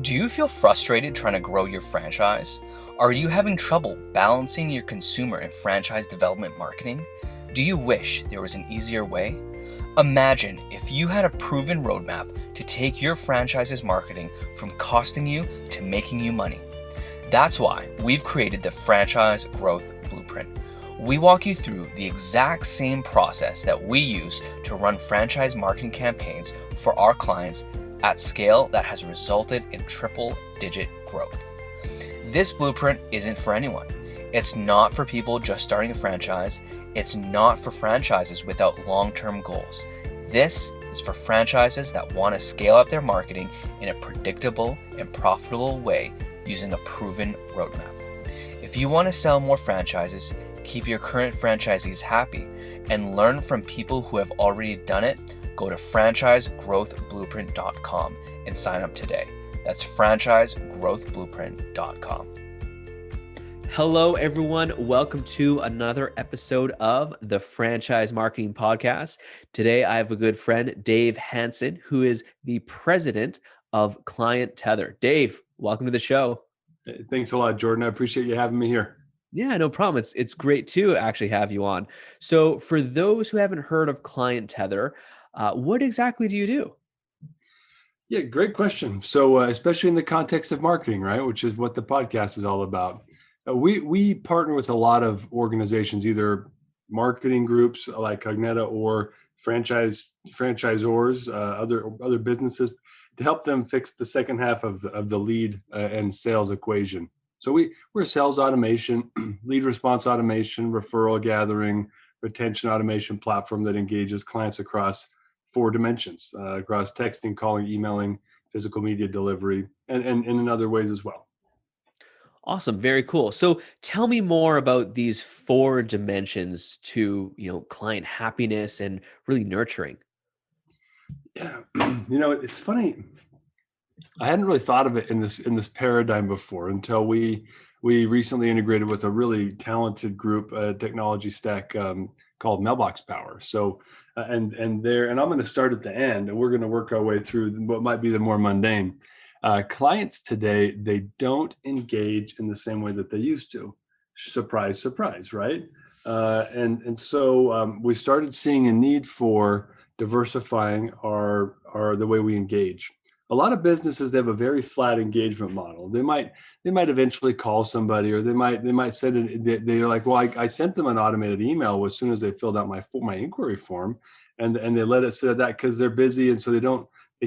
Do you feel frustrated trying to grow your franchise? Are you having trouble balancing your consumer and franchise development marketing? Do you wish there was an easier way? Imagine if you had a proven roadmap to take your franchise's marketing from costing you to making you money. That's why we've created the Franchise Growth Blueprint. We walk you through the exact same process that we use to run franchise marketing campaigns for our clients at scale that has resulted in triple-digit growth. This blueprint isn't for anyone. It's not for people just starting a franchise. It's not for franchises without long-term goals. This is for franchises that want to scale up their marketing in a predictable and profitable way using a proven roadmap. If you want to sell more franchises, keep your current franchisees happy, and learn from people who have already done it, go to franchisegrowthblueprint.com and sign up today. That's franchisegrowthblueprint.com. Hello, everyone. Welcome to another episode of the Franchise Marketing Podcast. Today, I have a good friend, Dave Hansen, who is the president of Client Tether. Dave, welcome to the show. Thanks a lot, Jordan. I appreciate you having me here. Yeah, no problem. It's great to actually have you on. So for those who haven't heard of Client Tether, what exactly do you do? Yeah, great question. So especially in the context of marketing, right, which is what the podcast is all about. We partner with a lot of organizations, either marketing groups like Cogneta or franchisors, other businesses, to help them fix the second half of the lead and sales equation. So we're sales automation, lead response automation, referral gathering, retention automation platform that engages clients across 4 dimensions, across texting, calling, emailing, physical media delivery, and in other ways as well. Awesome. Very cool. So tell me more about these 4 dimensions to, client happiness and really nurturing. Yeah, it's funny. I hadn't really thought of it in this paradigm before until we recently integrated with a really talented group, technology stack called Mailbox Power. So, and I'm going to start at the end, and we're going to work our way through what might be the more mundane. Clients today, they don't engage in the same way that they used to. Surprise, surprise, right? So we started seeing a need for diversifying the way we engage. A lot of businesses, they have a very flat engagement model. They might eventually call somebody, or they might send it. They're like, well, I sent them an automated email as soon as they filled out my inquiry form, and they let it sit at that because they're busy, and so they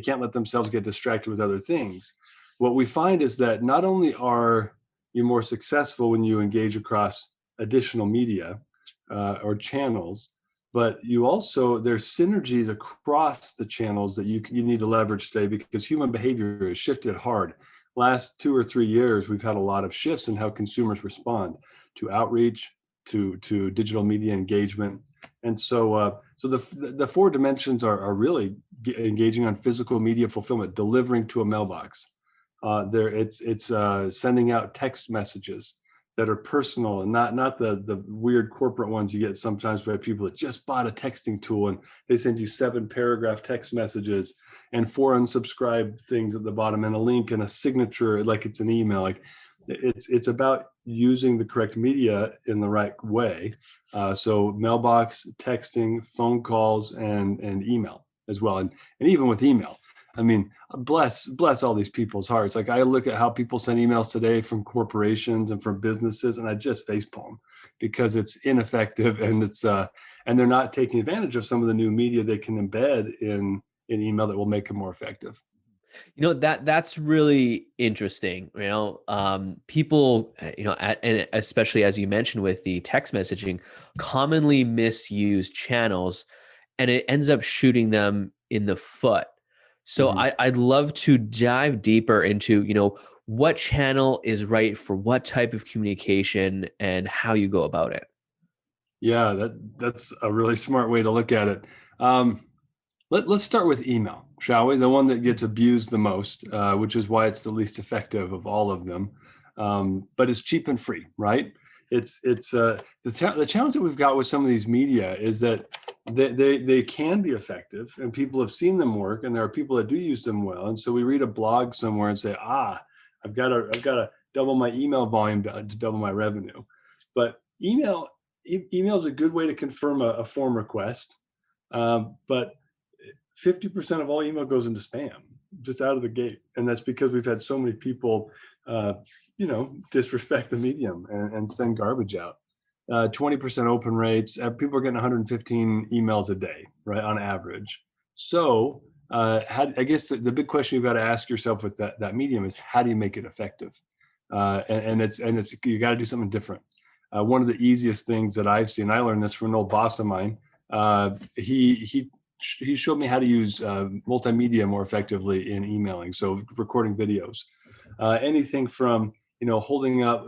can't let themselves get distracted with other things. What we find is that not only are you more successful when you engage across additional media or channels, but there's synergies across the channels that you need to leverage today, because human behavior has shifted hard. Last 2 or 3 years, we've had a lot of shifts in how consumers respond to outreach, to digital media engagement. And so the 4 dimensions are really engaging on physical media fulfillment, delivering to a mailbox. It's sending out text messages that are personal and not the weird corporate ones you get sometimes by people that just bought a texting tool and they send you 7-paragraph text messages and 4 unsubscribed things at the bottom and a link and a signature like it's an email. Like it's about using the correct media in the right way. So mailbox, texting, phone calls, and email as well. And even with email, I mean, bless all these people's hearts. Like I look at how people send emails today from corporations and from businesses, and I just facepalm because it's ineffective and and they're not taking advantage of some of the new media they can embed in email that will make it more effective. That's really interesting. People, and especially as you mentioned with the text messaging, commonly misuse channels, and it ends up shooting them in the foot. So I'd love to dive deeper into, what channel is right for what type of communication and how you go about it. Yeah, that's a really smart way to look at it. Let's start with email, shall we? The one that gets abused the most, which is why it's the least effective of all of them. But it's cheap and free, right? The challenge that we've got with some of these media is that they can be effective, and people have seen them work, and there are people that do use them well. And so we read a blog somewhere and say, I've got to double my email volume to double my revenue. But email is a good way to confirm a form request. But 50% of all email goes into spam just out of the gate. And that's because we've had so many people, disrespect the medium and send garbage out. 20% open rates. People are getting 115 emails a day, right, on average. So I guess the big question you've got to ask yourself with that medium is, how do you make it effective? And it's you got to do something different. One of the easiest things that I've seen, I learned this from an old boss of mine. He showed me how to use multimedia more effectively in emailing. So recording videos, anything from holding up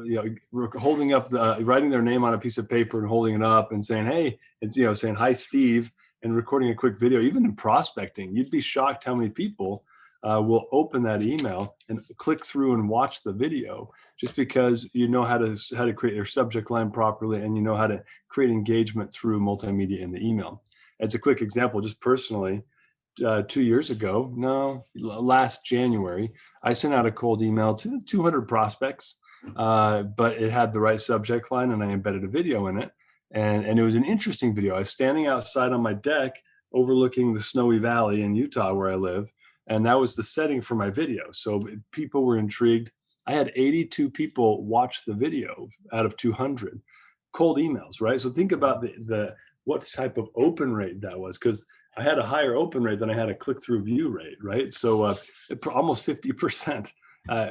writing their name on a piece of paper and holding it up and saying, hey, it's saying, hi, Steve, and recording a quick video. Even in prospecting, you'd be shocked how many people will open that email and click through and watch the video, just because you know how to create your subject line properly, and you know how to create engagement through multimedia in the email. As a quick example, just personally, 2 years ago, last January, I sent out a cold email to 200 prospects, but it had the right subject line, and I embedded a video in it. And it was an interesting video. I was standing outside on my deck overlooking the snowy valley in Utah where I live, and that was the setting for my video. So people were intrigued. I had 82 people watch the video out of 200. Cold emails, right? So think about the what type of open rate that was, because I had a higher open rate than I had a click-through view rate, right? So almost 50%.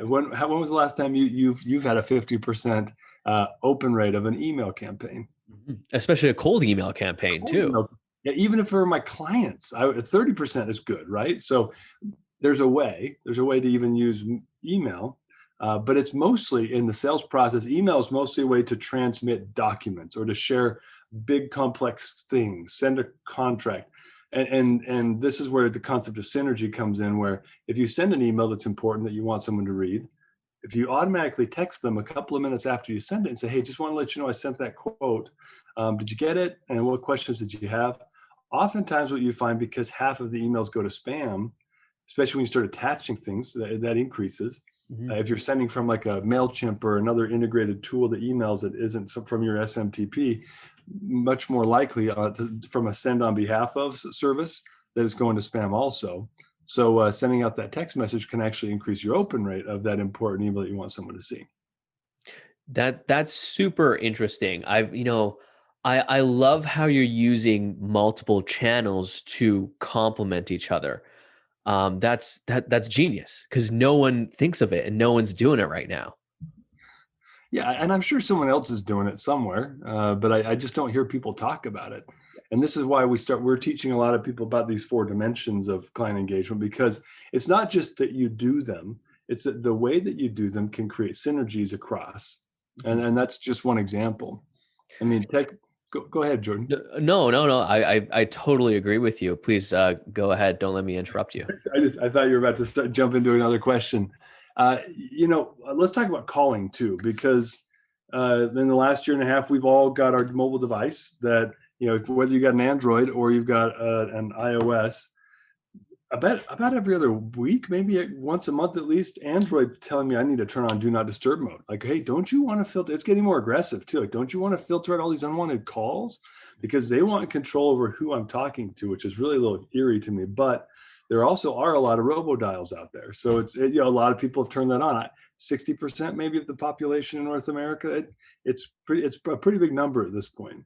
When was the last time you've had a 50% open rate of an email campaign? Especially a cold email campaign too. Yeah, even if for my clients, 30% is good, right? So there's a way to even use email, but it's mostly in the sales process. Email is mostly a way to transmit documents or to share big complex things, send a contract. And this is where the concept of synergy comes in, where if you send an email that's important that you want someone to read, if you automatically text them a couple of minutes after you send it and say, hey, just want to let you know I sent that quote. Did you get it? And what questions did you have? Oftentimes what you find, because half of the emails go to spam, especially when you start attaching things, that increases. If you're sending from like a MailChimp or another integrated tool to emails that isn't from your SMTP, much more likely from a send on behalf of service that it's going to spam also. So sending out that text message can actually increase your open rate of that important email that you want someone to see. That's super interesting. I love how you're using multiple channels to complement each other. That's genius, because no one thinks of it and no one's doing it right now. Yeah, and I'm sure someone else is doing it somewhere, but I just don't hear people talk about it. And this is why we're teaching a lot of people about these 4 dimensions of client engagement, because it's not just that you do them, it's that the way that you do them can create synergies across. And that's just one example. I mean, go ahead, Jordan. No. I totally agree with you. Please go ahead. Don't let me interrupt you. I thought you were about to jump into another question. Let's talk about calling too, because in the last year and a half, we've all got our mobile device that, whether you got an Android or you've got an iOS, about every other week, maybe once a month at least, Android telling me I need to turn on do not disturb mode. Like, hey, don't you want to filter? It's getting more aggressive too. Like, don't you want to filter out all these unwanted calls? Because they want control over who I'm talking to, which is really a little eerie to me. But there also are a lot of robodials out there. So a lot of people have turned that on. 60% maybe of the population in North America. It's a pretty big number at this point.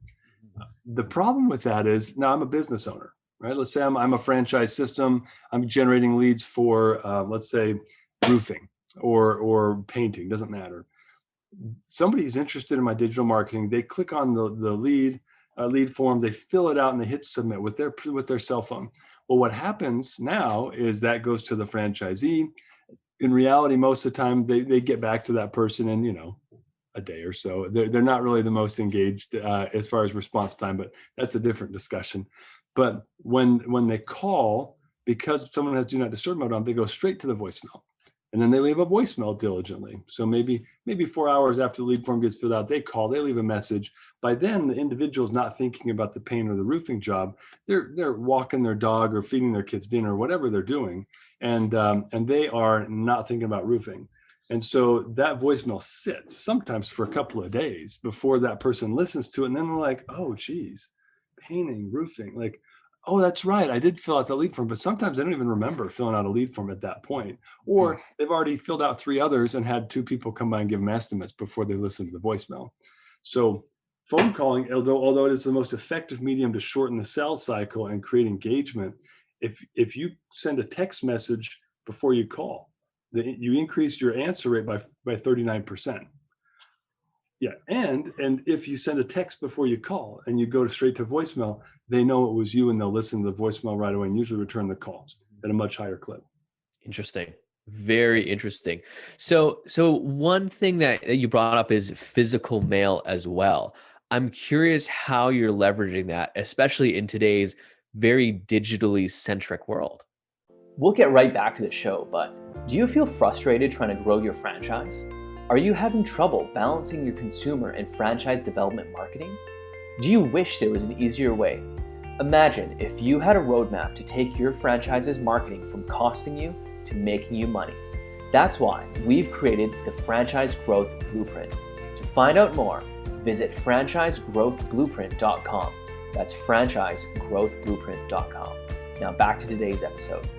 The problem with that is, now I'm a business owner, right? Let's say I'm a franchise system. I'm generating leads for, let's say, roofing or painting, doesn't matter. Somebody's interested in my digital marketing. They click on the lead form, they fill it out, and they hit submit with their cell phone. Well, what happens now is that goes to the franchisee. In reality, most of the time, they get back to that person in, a day or so. They're not really the most engaged as far as response time, but that's a different discussion. But when they call, because someone has do not disturb mode on, they go straight to the voicemail. And then they leave a voicemail diligently. So maybe 4 hours after the lead form gets filled out, they call, they leave a message. By then, the individual's not thinking about the paint or the roofing job. They're walking their dog or feeding their kids dinner, or whatever they're doing, and they are not thinking about roofing. And so that voicemail sits sometimes for a couple of days before that person listens to it, and then they're like, "Oh, geez, painting, roofing, like." Oh, that's right. I did fill out the lead form, but sometimes I don't even remember filling out a lead form at that point. Or they've already filled out 3 others and had 2 people come by and give them estimates before they listen to the voicemail. So phone calling, although it is the most effective medium to shorten the sales cycle and create engagement, if you send a text message before you call, you increase your answer rate by 39%. Yeah, and if you send a text before you call and you go straight to voicemail, they know it was you and they'll listen to the voicemail right away and usually return the call at a much higher clip. Interesting. Very interesting. So one thing that you brought up is physical mail as well. I'm curious how you're leveraging that, especially in today's very digitally centric world. We'll get right back to the show, but do you feel frustrated trying to grow your franchise? Are you having trouble balancing your consumer and franchise development marketing? Do you wish there was an easier way? Imagine if you had a roadmap to take your franchise's marketing from costing you to making you money. That's why we've created the Franchise Growth Blueprint. To find out more, visit franchisegrowthblueprint.com. That's franchisegrowthblueprint.com. Now back to today's episode.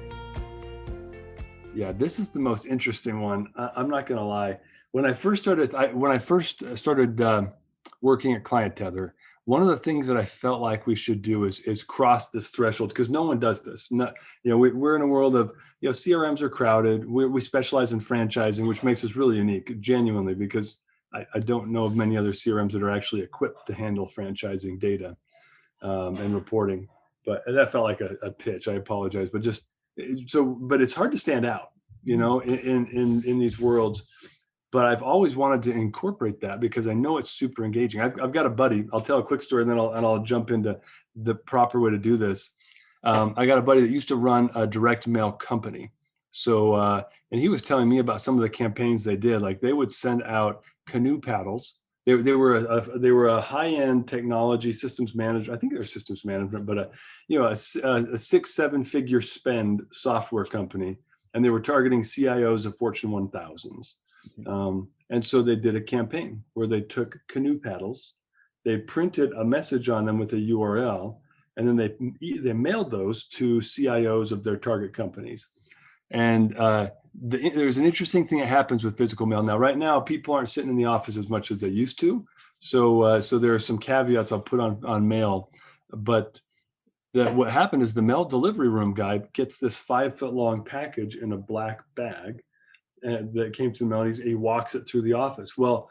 Yeah, this is the most interesting one. I'm not going to lie. When I first started working at Client Tether, one of the things that I felt like we should do is cross this threshold, because no one does this. We're in a world of, CRMs are crowded. We specialize in franchising, which makes us really unique, genuinely, because I don't know of many other CRMs that are actually equipped to handle franchising data and reporting. But that felt like a pitch. I apologize, but but it's hard to stand out, in these worlds. But I've always wanted to incorporate that because I know it's super engaging. I've got a buddy. I'll tell a quick story, and then I'll jump into the proper way to do this. I got a buddy that used to run a direct mail company. So, and he was telling me about some of the campaigns they did. Like, they would send out canoe paddles. They were a high-end technology systems manager. I think they were systems management, but a 6-7 figure spend software company, and they were targeting CIOs of Fortune 1000s. And so they did a campaign where they took canoe paddles, they printed a message on them with a URL, and then they mailed those to CIOs of their target companies. And there's an interesting thing that happens with physical mail. Now, right now, people aren't sitting in the office as much as they used to. So there are some caveats I'll put on mail. But what happened is the mail delivery room guy gets this 5-foot long package in a black bag that came to the mail. He walks it through the office. Well,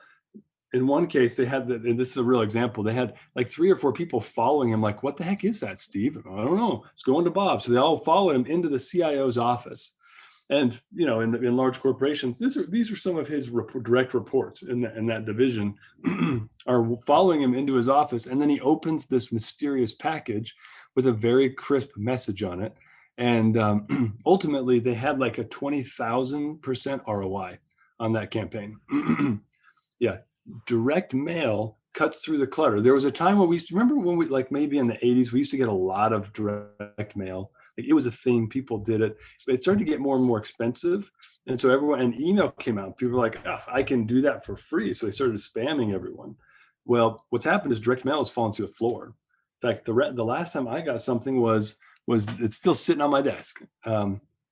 in one case, they had, and this is a real example, they had like 3 or 4 people following him, like, "What the heck is that, Steve?" "I don't know. It's going to Bob." So they all followed him into the CIO's office. And, in large corporations, these are some of his direct reports in that division are following him into his office. And then he opens this mysterious package with a very crisp message on it. And ultimately, they had like a 20,000% ROI on that campaign. Yeah, direct mail cuts through the clutter. There was a time when we used to, remember when like maybe in the 80s, we used to get a lot of direct mail. Like, it was a thing, people did it. But it started to get more and more expensive. And so email came out. People were like, "Oh, I can do that for free." So they started spamming everyone. Well, what's happened is direct mail has fallen to the floor. In fact, the last time I got something was it's still sitting on my desk.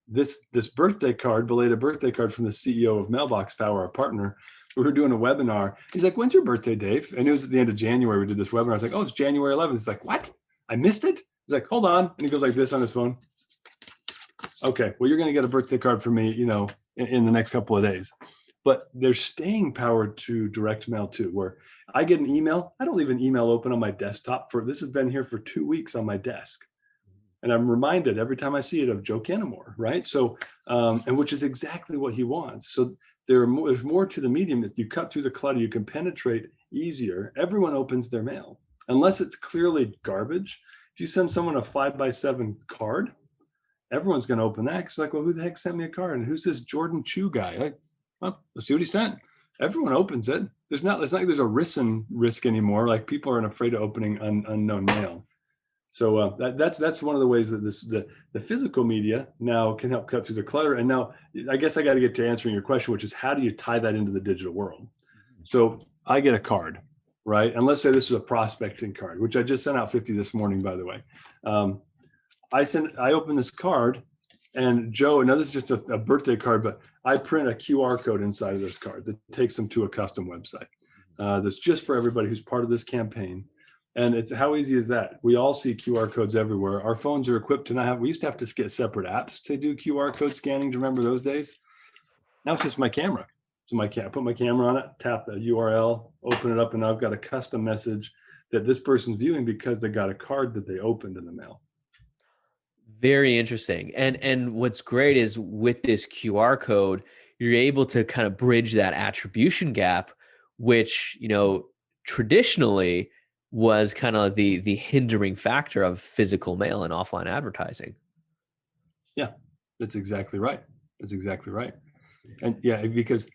This belated birthday card from the CEO of Mailbox Power, our partner. We were doing a webinar. He's like, "When's your birthday, Dave?" And it was at the end of January. We did this webinar. I was like, "Oh, it's January 11th. He's like, "What? I missed it?" He's like, "Hold on." And he goes like this on his phone. "Okay, well, you're going to get a birthday card from me, in the next couple of days." But there's staying power to direct mail too, where I get an email. I don't leave an email open on my desktop this has been here for 2 weeks on my desk. And I'm reminded every time I see it of Joe Canamore, right? So, and which is exactly what he wants. So there's more to the medium. That you cut through the clutter, you can penetrate easier. Everyone opens their mail, unless it's clearly garbage. If you send someone a 5x7 card, everyone's going to open that. It's like, well, who the heck sent me a card? And who's this Jordan Chu guy? Like, well, let's see what he sent. Everyone opens it. It's not like there's a risk anymore. Like people aren't afraid of opening unknown mail. So that's one of the ways that the physical media now can help cut through the clutter. And now I guess I got to get to answering your question, which is how do you tie that into the digital world? So I get a card, right? And let's say this is a prospecting card, which I just sent out 50 this morning, by the way. I open this card, and Joe, now this is just a birthday card, but I print a QR code inside of this card that takes them to a custom website that's just for everybody who's part of this campaign. And it's how easy is that? We all see QR codes everywhere. Our phones are equipped to not have, we used to have to get separate apps to do QR code scanning. Do you remember those days? Now it's just my camera. So I put my camera on it, tap the URL, open it up, and I've got a custom message that this person's viewing because they got a card that they opened in the mail. Very interesting. And what's great is with this QR code, you're able to kind of bridge that attribution gap, which, traditionally was kind of the hindering factor of physical mail and offline advertising. Yeah, that's exactly right. That's exactly right. And yeah, because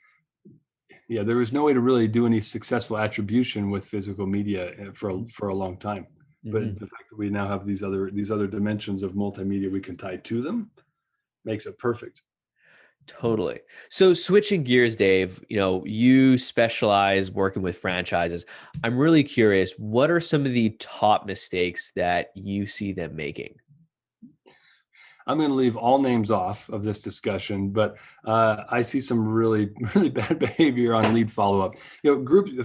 there was no way to really do any successful attribution with physical media for a long time. But the fact that we now have these other dimensions of multimedia we can tie to them makes it perfect. Totally. So switching gears, Dave, you specialize working with franchises. I'm really curious, what are some of the top mistakes that you see them making? I'm going to leave all names off of this discussion, but I see some really, really bad behavior on lead follow-up.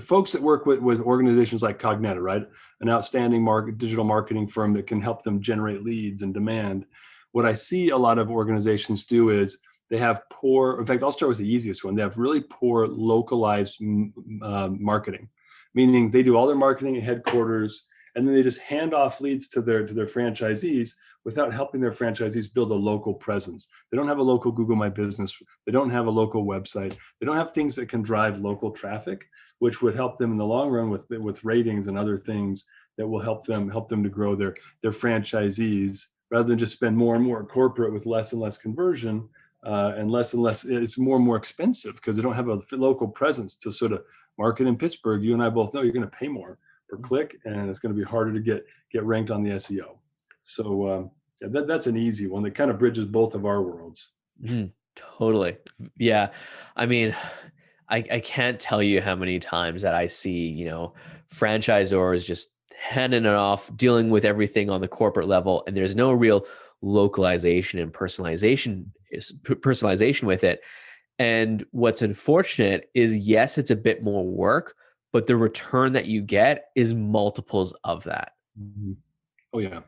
Folks that work with organizations like Cogneta, right? An outstanding digital marketing firm that can help them generate leads and demand. What I see a lot of organizations do is they have poor, in fact, I'll start with the easiest one. They have really poor localized marketing, meaning they do all their marketing at headquarters, and then they just hand off leads to their franchisees without helping their franchisees build a local presence. They don't have a local Google My Business. They don't have a local website. They don't have things that can drive local traffic, which would help them in the long run with ratings and other things that will help them to grow their franchisees, rather than just spend more and more corporate with less and less conversion and less. It's more and more expensive because they don't have a local presence to sort of market in Pittsburgh. You and I both know you're going to pay more per click, and it's going to be harder to get ranked on the SEO. So that's an easy one that kind of bridges both of our worlds. Totally. Yeah. I mean, I can't tell you how many times that I see, franchisors just handing it off, dealing with everything on the corporate level, and there's no real localization and personalization with it. And what's unfortunate is, yes, it's a bit more work, but the return that you get is multiples of that. Oh yeah.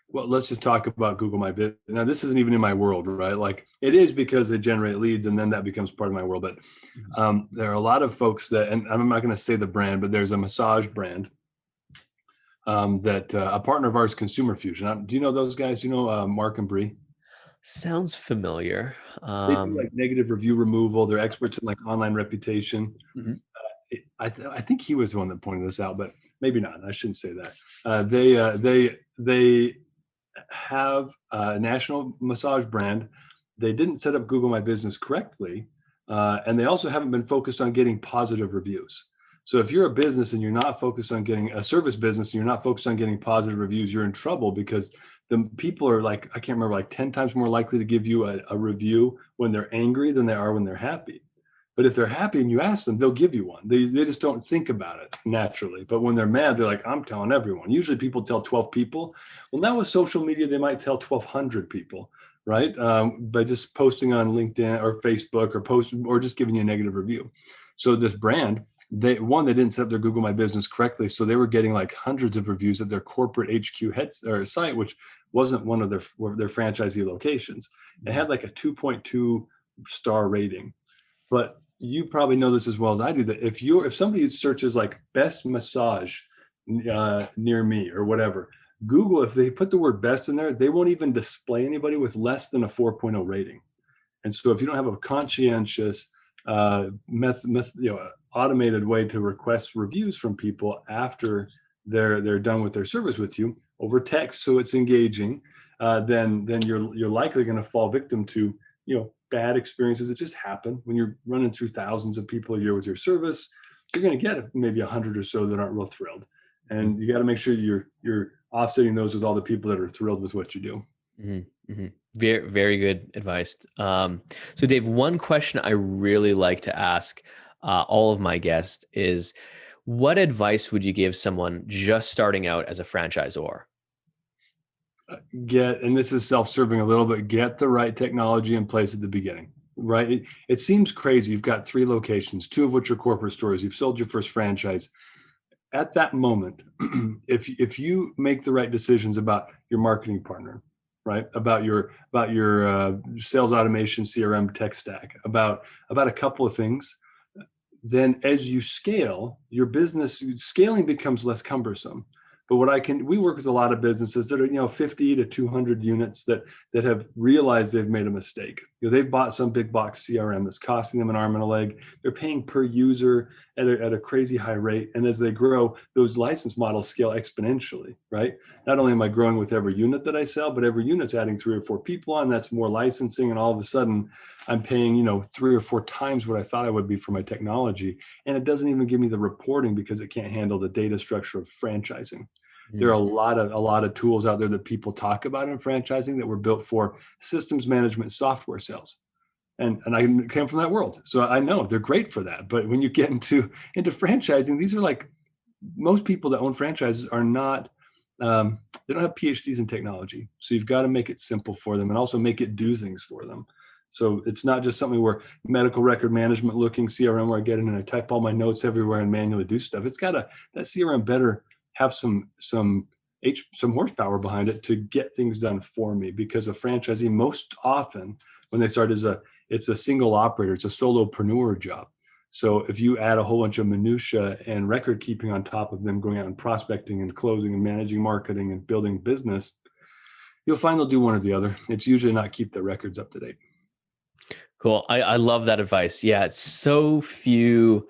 Well, let's just talk about Google My Business. Now, this isn't even in my world, right? Like it is because they generate leads, and then that becomes part of my world. But there are a lot of folks that, and I'm not going to say the brand, but there's a massage brand that a partner of ours, Consumer Fusion. Do you know those guys? Do you know Mark and Bree? Sounds familiar. They do like negative review removal. They're experts in like online reputation. I think he was the one that pointed this out, but maybe not. I shouldn't say that. They have a national massage brand. They didn't set up Google My Business correctly, and they also haven't been focused on getting positive reviews. So if you're a business and you're not focused on getting a service business, and you're not focused on getting positive reviews, you're in trouble, because the people are like, I can't remember, like 10 times more likely to give you a review when they're angry than they are when they're happy. But if they're happy and you ask them, they'll give you one. They just don't think about it naturally. But when they're mad, they're like, I'm telling everyone. Usually people tell 12 people. Well, now with social media, they might tell 1,200 people, right? By just posting on LinkedIn or Facebook or just giving you a negative review. So this brand, they didn't set up their Google My Business correctly. So they were getting like hundreds of reviews at their corporate HQ site, which wasn't one of their franchisee locations. It had like a 2.2 star rating. But you probably know this as well as I do, that if somebody searches like best massage near me or whatever, Google, if they put the word best in there, they won't even display anybody with less than a 4.0 rating. And so if you don't have a conscientious automated way to request reviews from people after they're done with their service with you over text, so it's engaging, then you're likely going to fall victim to, bad experiences that just happen when you're running through thousands of people a year with your service. You're going to get maybe 100 or so that aren't real thrilled, and you got to make sure you're offsetting those with all the people that are thrilled with what you do. Mm-hmm. Mm-hmm. Very, very good advice. So Dave, one question I really like to ask all of my guests is, what advice would you give someone just starting out as a franchisor? And this is self-serving a little bit, get the right technology in place at the beginning, right? It seems crazy. You've got 3 locations, 2 of which are corporate stores. You've sold your first franchise. At that moment, if you make the right decisions about your marketing partner, right, about your sales automation, CRM, tech stack, about a couple of things, then as you scale, your business scaling becomes less cumbersome. But we work with a lot of businesses that are, 50 to 200 units that have realized they've made a mistake. They've bought some big box CRM that's costing them an arm and a leg. They're paying per user at a crazy high rate. And as they grow, those license models scale exponentially, right? Not only am I growing with every unit that I sell, but every unit's adding 3 or 4 people on. That's more licensing. And all of a sudden I'm paying, 3 or 4 times what I thought I would be for my technology. And it doesn't even give me the reporting because it can't handle the data structure of franchising. There are a lot of tools out there that people talk about in franchising that were built for systems management software sales. And I came from that world. So I know they're great for that. But when you get into franchising, these are like, most people that own franchises are not, they don't have PhDs in technology. So you've got to make it simple for them and also make it do things for them. So it's not just something where medical record management looking CRM where I get in and I type all my notes everywhere and manually do stuff. That CRM better have some horsepower behind it to get things done for me, because a franchisee most often when they start it's a single operator, it's a solopreneur job. So if you add a whole bunch of minutia and record keeping on top of them going out and prospecting and closing and managing marketing and building business, you'll find they'll do one or the other. It's usually not keep the records up to date. Cool. I love that advice. Yeah, it's so few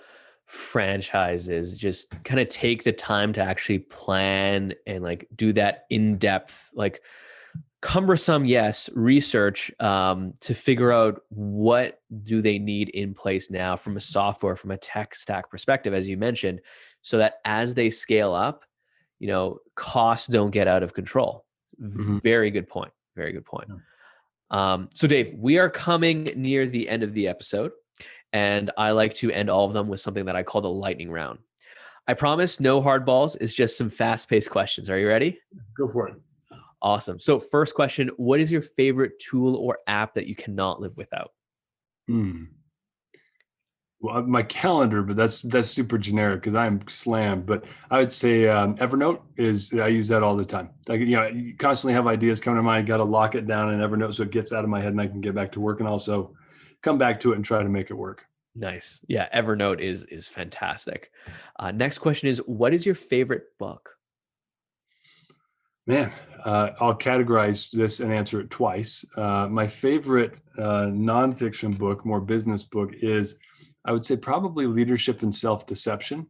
franchises just kind of take the time to actually plan and like do that in-depth, like cumbersome, yes, research to figure out what do they need in place now from a software, from a tech stack perspective, as you mentioned, so that as they scale up, costs don't get out of control. Mm-hmm. Very good point. Very good point. So Dave, we are coming near the end of the episode, and I like to end all of them with something that I call the lightning round. I promise no hardballs. It's just some fast-paced questions. Are you ready? Go for it. Awesome. So first question, what is your favorite tool or app that you cannot live without? Well, my calendar, but that's super generic because I'm slammed. But I would say Evernote I use that all the time. Like, you constantly have ideas coming to mind. Got to lock it down in Evernote so it gets out of my head and I can get back to work and also come back to it and try to make it work. Nice. Yeah, Evernote is fantastic. Next question is, what is your favorite book? Man, I'll categorize this and answer it twice. My favorite nonfiction book, more business book, is, I would say, probably Leadership and Self-Deception.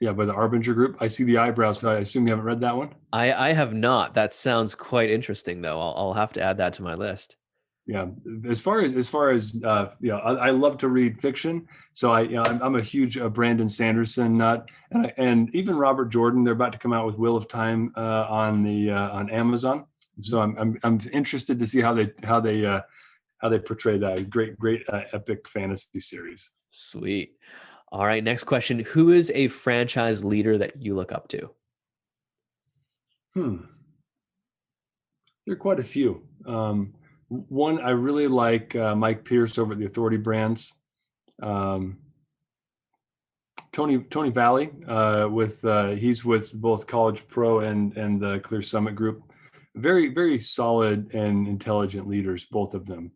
Yeah, by the Arbinger Group. I see the eyebrows, so I assume you haven't read that one? I have not. That sounds quite interesting, though. I'll have to add that to my list. Yeah, as far as I love to read fiction. So I'm a huge Brandon Sanderson nut, and even Robert Jordan. They're about to come out with Wheel of Time on Amazon. So I'm interested to see how they portray that great epic fantasy series. Sweet. All right, next question. Who is a franchise leader that you look up to? There are quite a few. One, I really like Mike Pierce over at the Authority Brands. Tony Valley, he's with both College Pro and the Clear Summit Group. Very, very solid and intelligent leaders, both of them.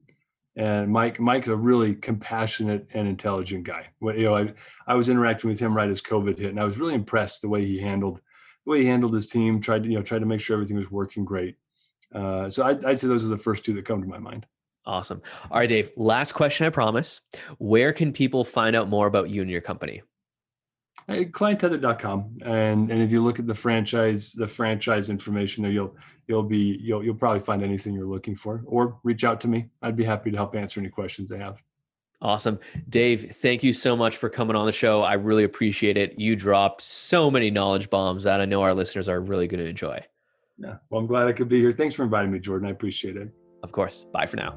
And Mike's a really compassionate and intelligent guy. I was interacting with him right as COVID hit, and I was really impressed the way he handled his team. Tried to make sure everything was working great. So I'd say those are the first two that come to my mind. Awesome. All right, Dave, last question, I promise. Where can people find out more about you and your company? Clienttether.com, and if you look at the franchise information there, you'll probably find anything you're looking for, or reach out to me. I'd be happy to help answer any questions they have. Awesome. Dave, thank you so much for coming on the show. I really appreciate it. You dropped so many knowledge bombs that I know our listeners are really going to enjoy. Yeah, well, I'm glad I could be here. Thanks for inviting me, Jordan. I appreciate it. Of course. Bye for now.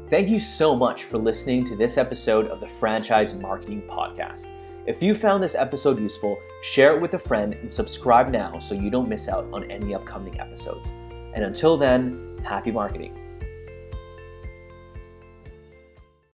Thank you so much for listening to this episode of the Franchise Marketing Podcast. If you found this episode useful, share it with a friend and subscribe now so you don't miss out on any upcoming episodes. And until then, happy marketing.